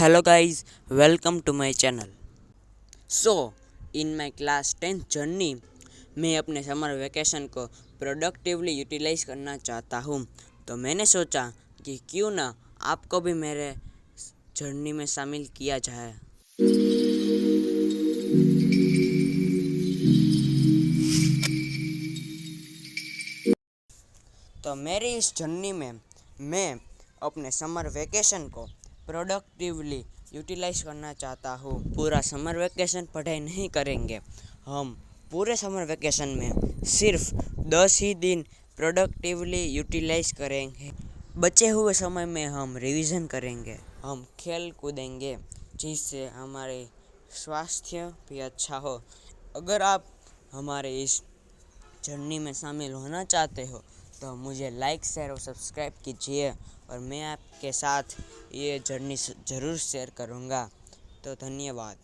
Hello guys, welcome to my channel. So, in my class 10th journey मैं अपने summer vacation को productively utilise करना चाहता हूँ। तो मैंने सोचा कि क्यों ना आपको भी मेरे जर्नी में शामिल किया जाए। तो मेरी इस जर्नी में मैं अपने समर वेकेशन को प्रोडक्टिवली यूटिलाइज करना चाहता हूँ। पूरा समर वेकेशन पढ़ाई नहीं करेंगे, हम पूरे समर वेकेशन में सिर्फ 10 ही दिन प्रोडक्टिवली यूटिलाइज करेंगे। बचे हुए समय में हम रिवीजन करेंगे, हम खेल कूदेंगे जिससे हमारे स्वास्थ्य भी अच्छा हो। अगर आप हमारे इस जर्नी में शामिल होना चाहते हो तो मुझे लाइक शेयर और सब्सक्राइब कीजिए और मैं आपके साथ ये जर्नी ज़रूर शेयर करूँगा। तो धन्यवाद।